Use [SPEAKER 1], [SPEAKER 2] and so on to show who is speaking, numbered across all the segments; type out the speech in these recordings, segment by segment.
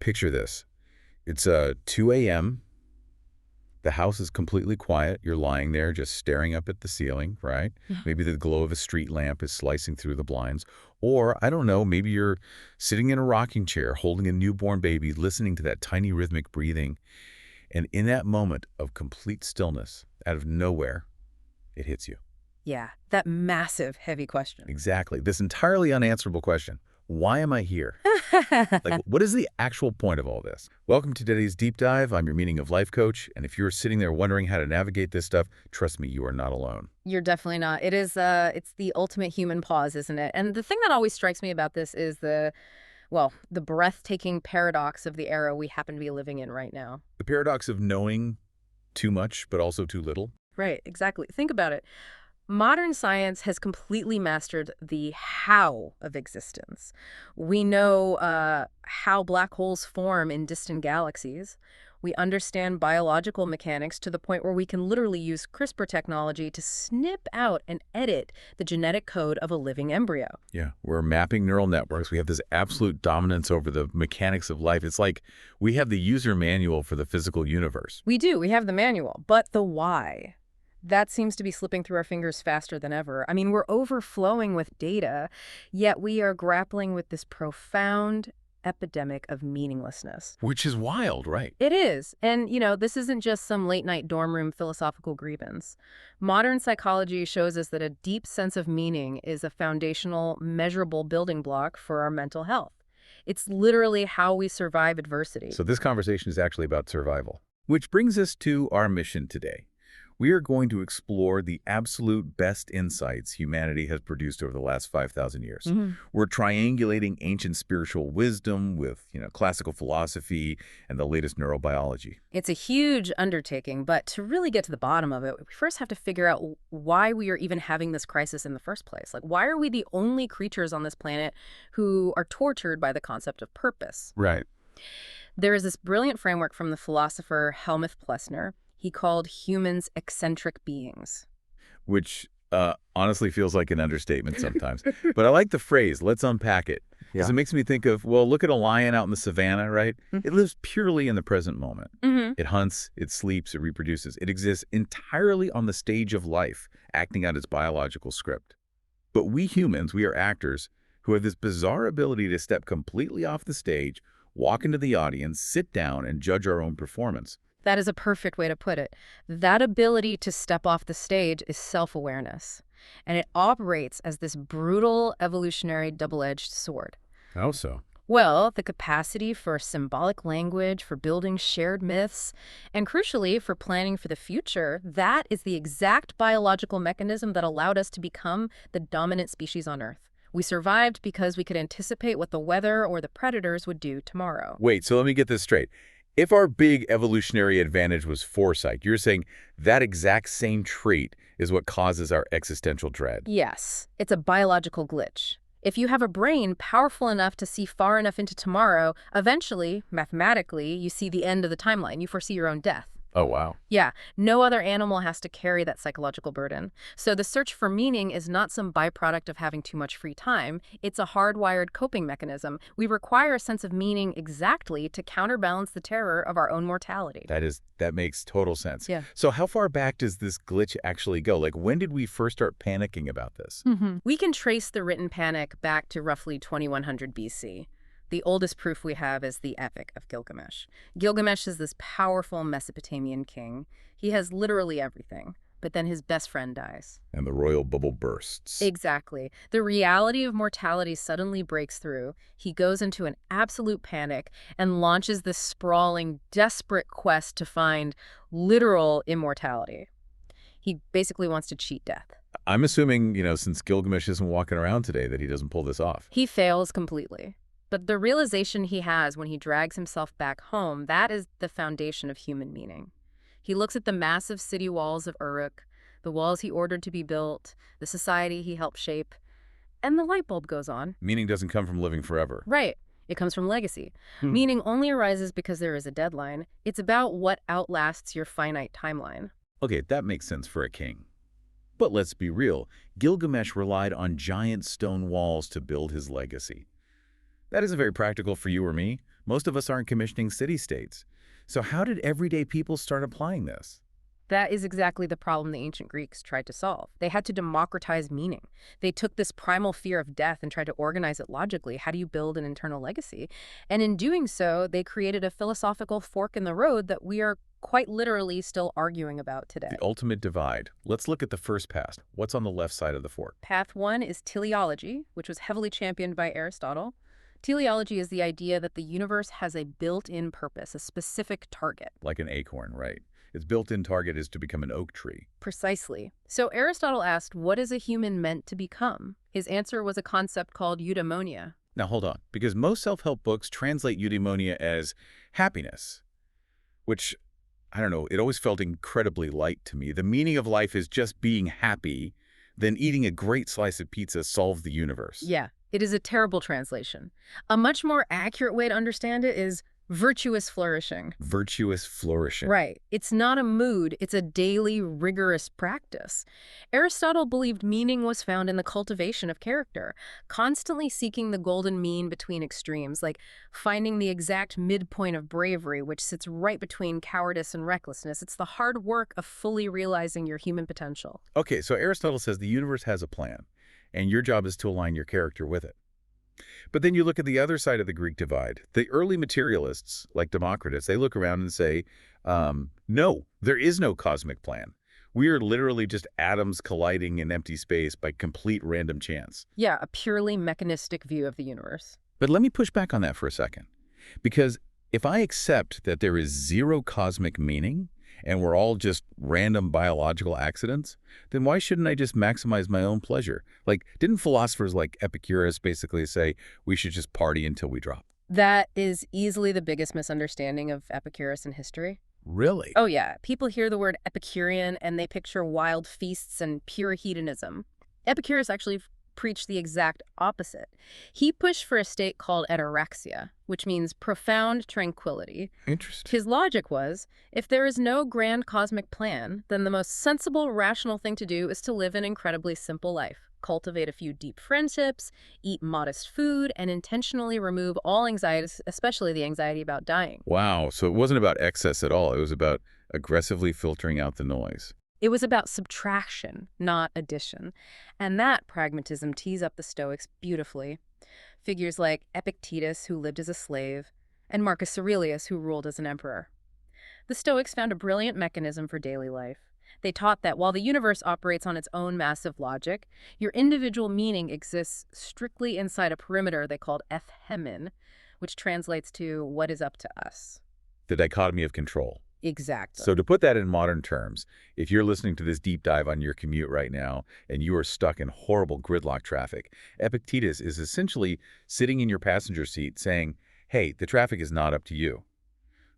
[SPEAKER 1] Picture this. It's 2 a.m. The house is completely quiet. You're lying there just staring up at the ceiling, right?
[SPEAKER 2] Yeah.
[SPEAKER 1] Maybe the glow of a street lamp is slicing through the blinds. Or, I don't know, maybe you're sitting in a rocking chair holding a newborn baby, listening to that tiny rhythmic breathing. And in that moment of complete stillness, out of nowhere, it hits you.
[SPEAKER 2] Yeah, that massive, heavy question.
[SPEAKER 1] Exactly. This entirely unanswerable question. Why am I here? Like, what is the actual point of all this? Welcome to today's deep dive. I'm your Meaning of Life coach. And if you're sitting there wondering how to navigate this stuff, trust me, you are not alone.
[SPEAKER 2] You're definitely not. It is, it's the ultimate human pause, isn't it? And the thing that always strikes me about this is the breathtaking paradox of the era we happen to be living in right now.
[SPEAKER 1] The paradox of knowing too much, but also too little.
[SPEAKER 2] Right, exactly. Think about it. Modern science has completely mastered the how of existence. We know how black holes form in distant galaxies. We understand biological mechanics to the point where we can literally use CRISPR technology to snip out and edit the genetic code of a living embryo.
[SPEAKER 1] Yeah, we're mapping neural networks. We have this absolute dominance over the mechanics of life. It's like we have the user manual for the physical universe.
[SPEAKER 2] We do. We have the manual. But the why? That seems to be slipping through our fingers faster than ever. I mean, we're overflowing with data, yet we are grappling with this profound epidemic of meaninglessness.
[SPEAKER 1] Which is wild, right?
[SPEAKER 2] It is. And, this isn't just some late-night dorm room philosophical grievance. Modern psychology shows us that a deep sense of meaning is a foundational, measurable building block for our mental health. It's literally how we survive adversity.
[SPEAKER 1] So this conversation is actually about survival. Which brings us to our mission today. We are going to explore the absolute best insights humanity has produced over the last 5,000 years. We're triangulating ancient spiritual wisdom with, classical philosophy and the latest neurobiology.
[SPEAKER 2] It's a huge undertaking, but to really get to the bottom of it, we first have to figure out why we are even having this crisis in the first place. Like, why are we the only creatures on this planet who are tortured by the concept of purpose?
[SPEAKER 1] Right.
[SPEAKER 2] There is this brilliant framework from the philosopher Helmuth Plessner. He called humans eccentric beings.
[SPEAKER 1] Which honestly feels like an understatement sometimes. But I like the phrase, let's unpack it. Because it makes me think of, well, look at a lion out in the savannah, right? It lives purely in the present moment. It hunts, it sleeps, it reproduces. It exists entirely on the stage of life, acting out its biological script. But we humans, we are actors who have this bizarre ability to step completely off the stage, walk into the audience, sit down, and judge our own performance.
[SPEAKER 2] That is a perfect way to put it. That ability to step off the stage is self-awareness, and it operates as this brutal evolutionary double-edged sword.
[SPEAKER 1] How so?
[SPEAKER 2] Well, the capacity for symbolic language, for building shared myths, and crucially, for planning for the future, that is the exact biological mechanism that allowed us to become the dominant species on Earth. We survived because we could anticipate what the weather or the predators would do tomorrow.
[SPEAKER 1] Wait, so let me get this straight. If our big evolutionary advantage was foresight, you're saying that exact same trait is what causes our existential dread.
[SPEAKER 2] Yes, it's a biological glitch. If you have a brain powerful enough to see far enough into tomorrow, eventually, mathematically, you see the end of the timeline. You foresee your own death.
[SPEAKER 1] Oh, wow.
[SPEAKER 2] Yeah, no other animal has to carry that psychological burden. So the search for meaning is not some byproduct of having too much free time. It's a hardwired coping mechanism. We require a sense of meaning exactly to counterbalance the terror of our own mortality.
[SPEAKER 1] That makes total sense.
[SPEAKER 2] Yeah.
[SPEAKER 1] So how far back does this glitch actually go? Like, when did we first start panicking about this?
[SPEAKER 2] We can trace the written panic back to roughly 2100 BC. The oldest proof we have is the Epic of Gilgamesh. Gilgamesh is this powerful Mesopotamian king. He has literally everything, but then his best friend dies.
[SPEAKER 1] And the royal bubble bursts.
[SPEAKER 2] Exactly. The reality of mortality suddenly breaks through. He goes into an absolute panic and launches this sprawling, desperate quest to find literal immortality. He basically wants to cheat death.
[SPEAKER 1] I'm assuming, since Gilgamesh isn't walking around today, that he doesn't pull this off.
[SPEAKER 2] He fails completely. But the realization he has when he drags himself back home, that is the foundation of human meaning. He looks at the massive city walls of Uruk, the walls he ordered to be built, the society he helped shape, and the light bulb goes on.
[SPEAKER 1] Meaning doesn't come from living forever.
[SPEAKER 2] Right. It comes from legacy. Meaning only arises because there is a deadline. It's about what outlasts your finite timeline.
[SPEAKER 1] Okay, that makes sense for a king. But let's be real. Gilgamesh relied on giant stone walls to build his legacy. That isn't very practical for you or me, Most of us aren't commissioning city-states. So how did everyday people start applying this?
[SPEAKER 2] That is exactly the problem the ancient Greeks tried to solve. They had to democratize meaning. They took this primal fear of death and tried to organize it logically. How do you build an internal legacy? And in doing so, they created a philosophical fork in the road that we are quite literally still arguing about today.
[SPEAKER 1] The ultimate divide. Let's look at the first path. What's on the left side of the fork?
[SPEAKER 2] Path one is teleology, which was heavily championed by Aristotle. Teleology is the idea that the universe has a built-in purpose, a specific target.
[SPEAKER 1] Like an acorn, right? Its built-in target is to become an oak tree.
[SPEAKER 2] Precisely. So Aristotle asked, what is a human meant to become? His answer was a concept called eudaimonia.
[SPEAKER 1] Now hold on, because most self-help books translate eudaimonia as happiness, which, I don't know, it always felt incredibly light to me. The meaning of life is just being happy, then eating a great slice of pizza solves the universe.
[SPEAKER 2] Yeah, it is a terrible translation. A much more accurate way to understand it is virtuous flourishing.
[SPEAKER 1] Virtuous flourishing.
[SPEAKER 2] Right. It's not a mood, it's a daily, rigorous practice. Aristotle believed meaning was found in the cultivation of character, constantly seeking the golden mean between extremes, like finding the exact midpoint of bravery, which sits right between cowardice and recklessness. It's the hard work of fully realizing your human potential.
[SPEAKER 1] Okay, so Aristotle says the universe has a plan, and your job is to align your character with it. But then you look at the other side of the Greek divide. The early materialists, like Democritus, they look around and say, no, there is no cosmic plan. We are literally just atoms colliding in empty space by complete random chance.
[SPEAKER 2] Yeah, a purely mechanistic view of the universe.
[SPEAKER 1] But let me push back on that for a second. Because if I accept that there is zero cosmic meaning, and we're all just random biological accidents, then why shouldn't I just maximize my own pleasure? Like, didn't philosophers like Epicurus basically say we should just party until we drop?
[SPEAKER 2] That is easily the biggest misunderstanding of Epicurus in history.
[SPEAKER 1] Really?
[SPEAKER 2] Oh yeah, people hear the word Epicurean and they picture wild feasts and pure hedonism. Epicurus actually preached the exact opposite. He pushed for a state called ataraxia, which means profound tranquility.
[SPEAKER 1] Interesting.
[SPEAKER 2] His logic was, if there is no grand cosmic plan, then the most sensible, rational thing to do is to live an incredibly simple life. Cultivate a few deep friendships, eat modest food, and intentionally remove all anxieties, especially the anxiety about dying.
[SPEAKER 1] Wow, so it wasn't about excess at all. It was about aggressively filtering out the noise.
[SPEAKER 2] It was about subtraction, not addition. And that pragmatism tees up the Stoics beautifully. Figures like Epictetus, who lived as a slave, and Marcus Aurelius, who ruled as an emperor. The Stoics found a brilliant mechanism for daily life. They taught that while the universe operates on its own massive logic, your individual meaning exists strictly inside a perimeter they called ethhemin, which translates to what is up to us.
[SPEAKER 1] The dichotomy of control.
[SPEAKER 2] Exactly.
[SPEAKER 1] So to put that in modern terms, if you're listening to this deep dive on your commute right now and you are stuck in horrible gridlock traffic, Epictetus is essentially sitting in your passenger seat saying, hey, the traffic is not up to you.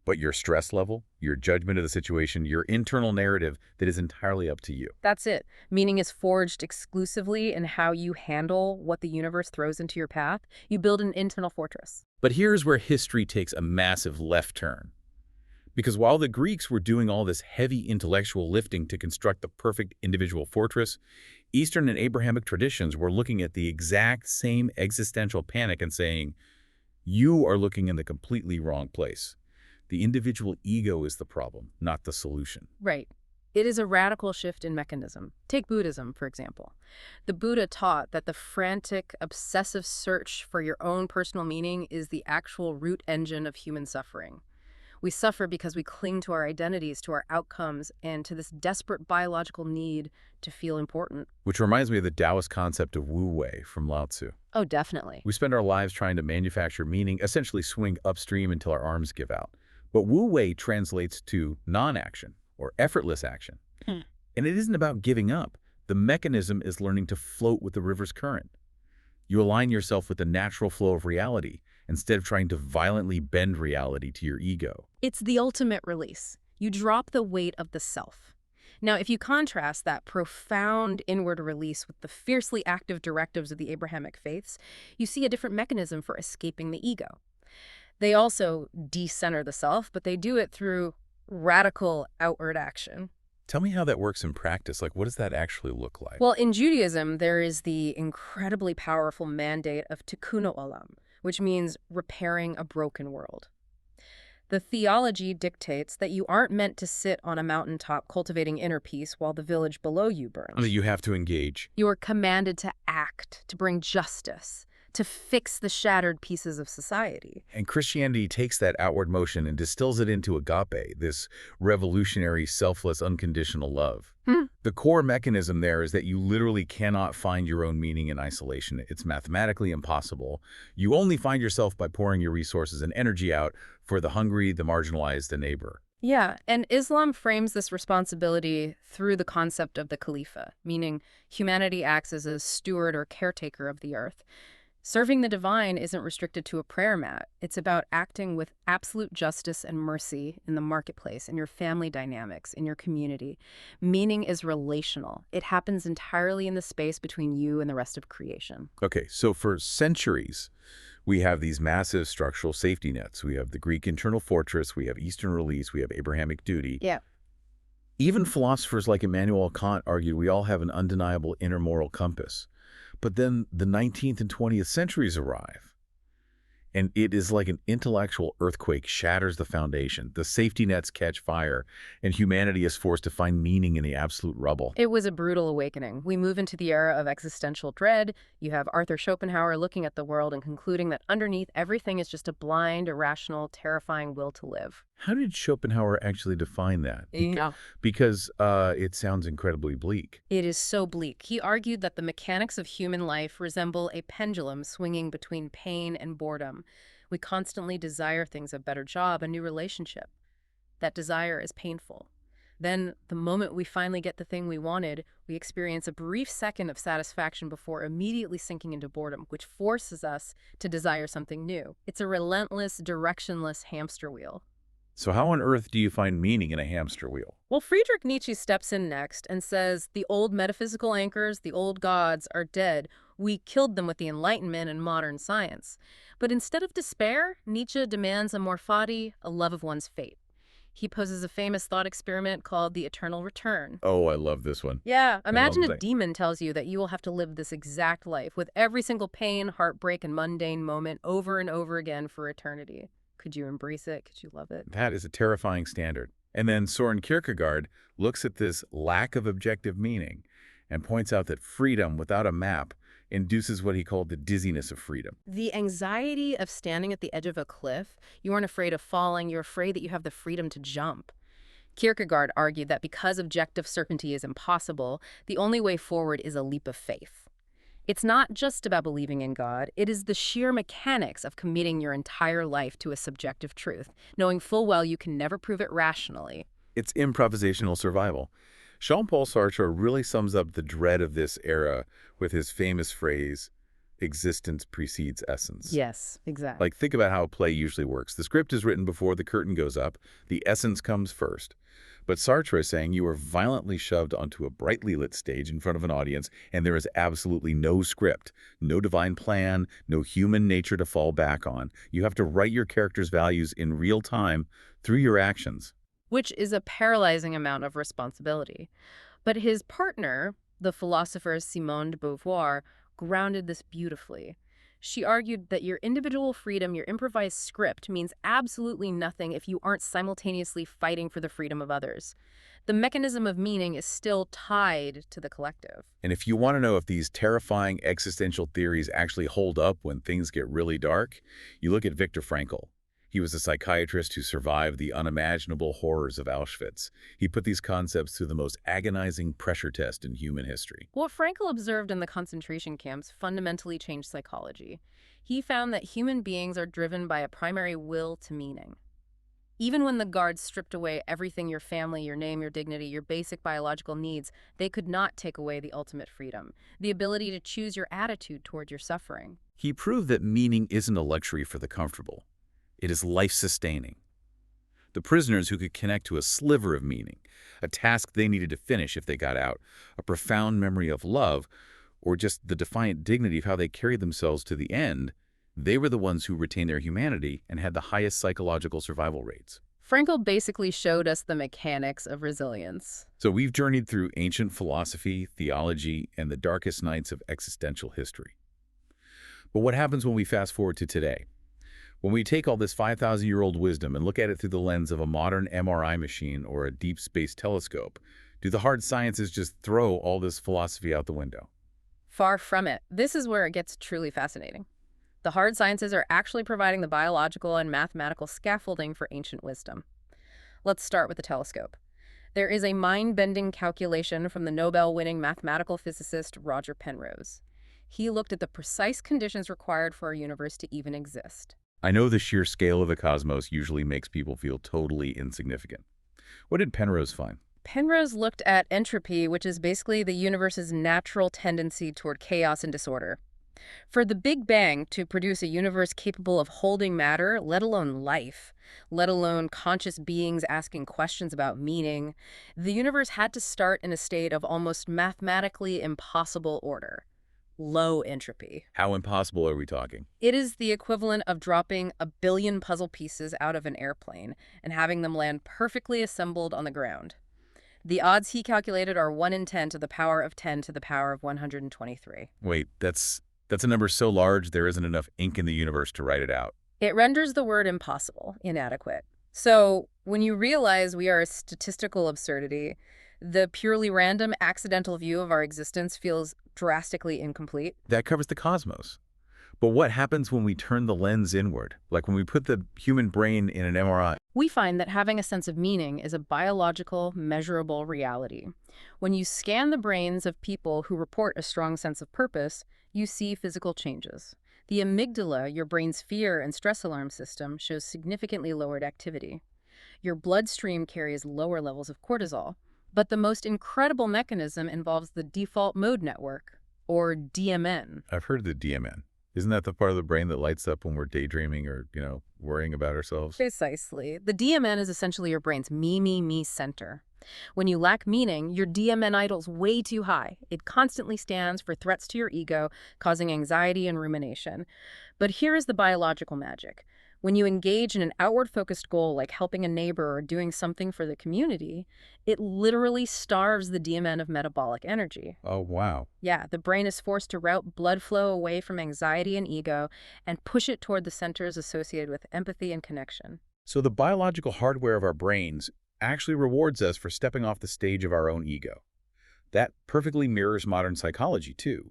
[SPEAKER 1] But your stress level, your judgment of the situation, your internal narrative, that is entirely up to you.
[SPEAKER 2] That's it. Meaning is forged exclusively in how you handle what the universe throws into your path. You build an internal fortress.
[SPEAKER 1] But here's where history takes a massive left turn. Because while the Greeks were doing all this heavy intellectual lifting to construct the perfect individual fortress, Eastern and Abrahamic traditions were looking at the exact same existential panic and saying, you are looking in the completely wrong place. The individual ego is the problem, not the solution.
[SPEAKER 2] Right. It is a radical shift in mechanism. Take Buddhism, for example. The Buddha taught that the frantic, obsessive search for your own personal meaning is the actual root engine of human suffering. We suffer because we cling to our identities, to our outcomes, and to this desperate biological need to feel important.
[SPEAKER 1] Which reminds me of the Taoist concept of Wu Wei from Lao Tzu.
[SPEAKER 2] Oh, definitely.
[SPEAKER 1] We spend our lives trying to manufacture meaning, essentially swing upstream until our arms give out. But Wu Wei translates to non-action or effortless action. And it isn't about giving up. The mechanism is learning to float with the river's current. You align yourself with the natural flow of reality instead of trying to violently bend reality to your ego.
[SPEAKER 2] It's the ultimate release. You drop the weight of the self. Now, if you contrast that profound inward release with the fiercely active directives of the Abrahamic faiths, you see a different mechanism for escaping the ego. They also de-center the self, but they do it through radical outward action.
[SPEAKER 1] Tell me how that works in practice. Like, what does that actually look like?
[SPEAKER 2] Well, in Judaism, there is the incredibly powerful mandate of Tikkun Olam, which means repairing a broken world. The theology dictates that you aren't meant to sit on a mountaintop cultivating inner peace while the village below you burns.
[SPEAKER 1] That you have to engage.
[SPEAKER 2] You are commanded to act, to bring justice, to fix the shattered pieces of society.
[SPEAKER 1] And Christianity takes that outward motion and distills it into agape, this revolutionary, selfless, unconditional love. The core mechanism there is that you literally cannot find your own meaning in isolation. It's mathematically impossible. You only find yourself by pouring your resources and energy out for the hungry, the marginalized, the neighbor.
[SPEAKER 2] Yeah, and Islam frames this responsibility through the concept of the Khalifa, meaning humanity acts as a steward or caretaker of the earth. Serving the divine isn't restricted to a prayer mat. It's about acting with absolute justice and mercy in the marketplace, in your family dynamics, in your community. Meaning is relational. It happens entirely in the space between you and the rest of creation.
[SPEAKER 1] Okay, so for centuries, we have these massive structural safety nets. We have the Greek internal fortress, we have Eastern release, we have Abrahamic duty.
[SPEAKER 2] Yeah.
[SPEAKER 1] Even philosophers like Immanuel Kant argued we all have an undeniable inner moral compass. But then the 19th and 20th centuries arrive, and it is like an intellectual earthquake shatters the foundation. The safety nets catch fire, and humanity is forced to find meaning in the absolute rubble.
[SPEAKER 2] It was a brutal awakening. We move into the era of existential dread. You have Arthur Schopenhauer looking at the world and concluding that underneath everything is just a blind, irrational, terrifying will to live.
[SPEAKER 1] How did Schopenhauer actually define that?
[SPEAKER 2] Yeah.
[SPEAKER 1] Because it sounds incredibly bleak.
[SPEAKER 2] It is so bleak. He argued that the mechanics of human life resemble a pendulum swinging between pain and boredom. We constantly desire things, a better job, a new relationship. That desire is painful. Then, the moment we finally get the thing we wanted, we experience a brief second of satisfaction before immediately sinking into boredom, which forces us to desire something new. It's a relentless, directionless hamster wheel.
[SPEAKER 1] So how on earth do you find meaning in a hamster wheel?
[SPEAKER 2] Well, Friedrich Nietzsche steps in next and says the old metaphysical anchors, the old gods, are dead. We killed them with the Enlightenment and modern science. But instead of despair, Nietzsche demands amor fati, a love of one's fate. He poses a famous thought experiment called the eternal return.
[SPEAKER 1] Oh, I love this one.
[SPEAKER 2] Yeah, imagine a demon tells you that you will have to live this exact life with every single pain, heartbreak, and mundane moment over and over again for eternity. Could you embrace it? Could you love it?
[SPEAKER 1] That is a terrifying standard. And then Soren Kierkegaard looks at this lack of objective meaning and points out that freedom without a map induces what he called the dizziness of freedom.
[SPEAKER 2] The anxiety of standing at the edge of a cliff. You aren't afraid of falling. You're afraid that you have the freedom to jump. Kierkegaard argued that because objective certainty is impossible, the only way forward is a leap of faith. It's not just about believing in God. It is the sheer mechanics of committing your entire life to a subjective truth, knowing full well you can never prove it rationally.
[SPEAKER 1] It's improvisational survival. Jean-Paul Sartre really sums up the dread of this era with his famous phrase, existence precedes essence.
[SPEAKER 2] Yes, exactly.
[SPEAKER 1] Like, think about how a play usually works. The script is written before the curtain goes up. The essence comes first. But Sartre is saying you are violently shoved onto a brightly lit stage in front of an audience, and there is absolutely no script, no divine plan, no human nature to fall back on. You have to write your character's values in real time through your actions.
[SPEAKER 2] Which is a paralyzing amount of responsibility. But his partner, the philosopher Simone de Beauvoir, grounded this beautifully. She argued that your individual freedom, your improvised script, means absolutely nothing if you aren't simultaneously fighting for the freedom of others. The mechanism of meaning is still tied to the collective.
[SPEAKER 1] And if you want to know if these terrifying existential theories actually hold up when things get really dark, you look at Viktor Frankl. He was a psychiatrist who survived the unimaginable horrors of Auschwitz. He put these concepts through the most agonizing pressure test in human history.
[SPEAKER 2] What Frankl observed in the concentration camps fundamentally changed psychology. He found that human beings are driven by a primary will to meaning. Even when the guards stripped away everything, your family, your name, your dignity, your basic biological needs, they could not take away the ultimate freedom, the ability to choose your attitude toward your suffering.
[SPEAKER 1] He proved that meaning isn't a luxury for the comfortable. It is life-sustaining. The prisoners who could connect to a sliver of meaning, a task they needed to finish if they got out, a profound memory of love, or just the defiant dignity of how they carried themselves to the end, they were the ones who retained their humanity and had the highest psychological survival rates.
[SPEAKER 2] Frankl basically showed us the mechanics of resilience.
[SPEAKER 1] So we've journeyed through ancient philosophy, theology, and the darkest nights of existential history. But what happens when we fast forward to today? When we take all this 5,000-year-old wisdom and look at it through the lens of a modern MRI machine or a deep space telescope, do the hard sciences just throw all this philosophy out the window?
[SPEAKER 2] Far from it. This is where it gets truly fascinating. The hard sciences are actually providing the biological and mathematical scaffolding for ancient wisdom. Let's start with the telescope. There is a mind-bending calculation from the Nobel-winning mathematical physicist Roger Penrose. He looked at the precise conditions required for our universe to even exist.
[SPEAKER 1] I know the sheer scale of the cosmos usually makes people feel totally insignificant. What did Penrose find?
[SPEAKER 2] Penrose looked at entropy, which is basically the universe's natural tendency toward chaos and disorder. For the Big Bang to produce a universe capable of holding matter, let alone life, let alone conscious beings asking questions about meaning, the universe had to start in a state of almost mathematically impossible order. Low entropy.
[SPEAKER 1] How impossible are we talking?
[SPEAKER 2] It is the equivalent of dropping a billion puzzle pieces out of an airplane and having them land perfectly assembled on the ground. The odds he calculated are 1 in 10 to the power of 10 to the power of 123.
[SPEAKER 1] Wait, that's a number so large there isn't enough ink in the universe to write it out.
[SPEAKER 2] It renders the word impossible, inadequate. So when you realize we are a statistical absurdity, the purely random, accidental view of our existence feels drastically incomplete.
[SPEAKER 1] That covers the cosmos. But what happens when we turn the lens inward? Like when we put the human brain in an MRI?
[SPEAKER 2] We find that having a sense of meaning is a biological, measurable reality. When you scan the brains of people who report a strong sense of purpose, you see physical changes. The amygdala, your brain's fear and stress alarm system, shows significantly lowered activity. Your bloodstream carries lower levels of cortisol. But the most incredible mechanism involves the default mode network, or DMN.
[SPEAKER 1] I've heard of the DMN. Isn't that the part of the brain that lights up when we're daydreaming or, worrying about ourselves?
[SPEAKER 2] Precisely. The DMN is essentially your brain's me center. When you lack meaning, your DMN idle's way too high. It constantly stands for threats to your ego, causing anxiety and rumination. But here is the biological magic. When you engage in an outward-focused goal like helping a neighbor or doing something for the community, it literally starves the DMN of metabolic energy.
[SPEAKER 1] Oh, wow.
[SPEAKER 2] Yeah, the brain is forced to route blood flow away from anxiety and ego and push it toward the centers associated with empathy and connection.
[SPEAKER 1] So the biological hardware of our brains actually rewards us for stepping off the stage of our own ego. That perfectly mirrors modern psychology, too.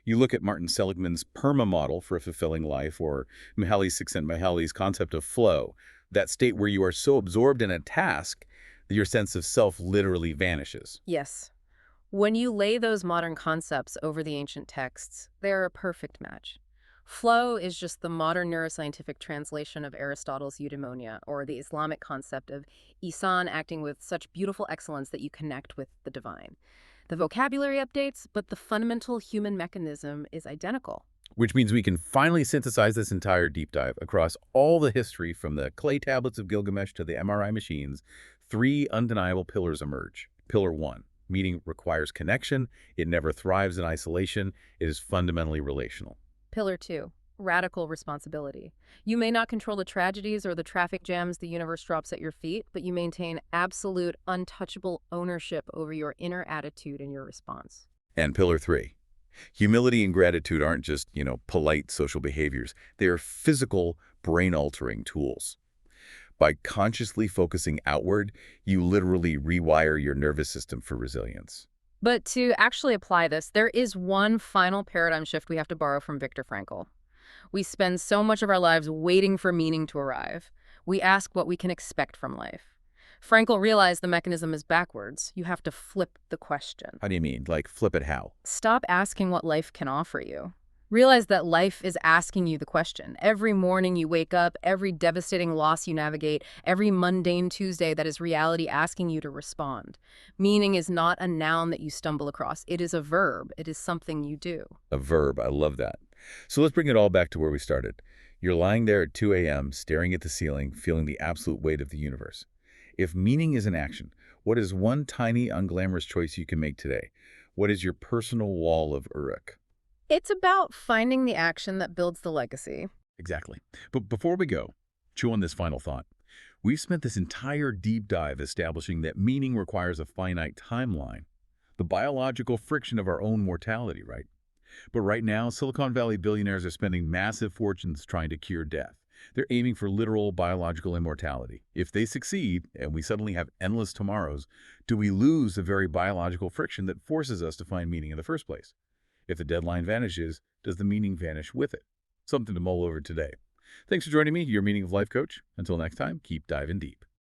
[SPEAKER 1] You look at Martin Seligman's PERMA model for a fulfilling life, or Mihaly Csikszentmihalyi's concept of flow, that state where you are so absorbed in a task that your sense of self literally vanishes.
[SPEAKER 2] Yes. When you lay those modern concepts over the ancient texts, they're a perfect match. Flow is just the modern neuroscientific translation of Aristotle's eudaimonia, or the Islamic concept of ihsan, acting with such beautiful excellence that you connect with the divine. The vocabulary updates, but the fundamental human mechanism is identical.
[SPEAKER 1] Which means we can finally synthesize this entire deep dive across all the history from the clay tablets of Gilgamesh to the MRI machines. 3 undeniable pillars emerge. Pillar 1, meaning requires connection. It never thrives in isolation. It is fundamentally relational.
[SPEAKER 2] Pillar 2, radical responsibility. You may not control the tragedies or the traffic jams the universe drops at your feet, but you maintain absolute, untouchable ownership over your inner attitude and your response.
[SPEAKER 1] And pillar 3, humility and gratitude aren't just, polite social behaviors. They are physical, brain-altering tools. By consciously focusing outward, you literally rewire your nervous system for resilience.
[SPEAKER 2] But to actually apply this, there is one final paradigm shift we have to borrow from Viktor Frankl. We spend so much of our lives waiting for meaning to arrive. We ask what we can expect from life. Frankl realized the mechanism is backwards. You have to flip the question.
[SPEAKER 1] How do you mean? Like, flip it how?
[SPEAKER 2] Stop asking what life can offer you. Realize that life is asking you the question. Every morning you wake up, every devastating loss you navigate, every mundane Tuesday, that is reality asking you to respond. Meaning is not a noun that you stumble across. It is a verb. It is something you do.
[SPEAKER 1] A verb. I love that. So let's bring it all back to where we started. You're lying there at 2 a.m., staring at the ceiling, feeling the absolute weight of the universe. If meaning is an action, what is one tiny, unglamorous choice you can make today? What is your personal wall of Uruk?
[SPEAKER 2] It's about finding the action that builds the legacy.
[SPEAKER 1] Exactly. But before we go, chew on this final thought. We've spent this entire deep dive establishing that meaning requires a finite timeline, the biological friction of our own mortality, right? But right now, Silicon Valley billionaires are spending massive fortunes trying to cure death. They're aiming for literal biological immortality. If they succeed, and we suddenly have endless tomorrows, do we lose the very biological friction that forces us to find meaning in the first place? If the deadline vanishes, does the meaning vanish with it? Something to mull over today. Thanks for joining me, your Meaning of Life coach. Until next time, keep diving deep.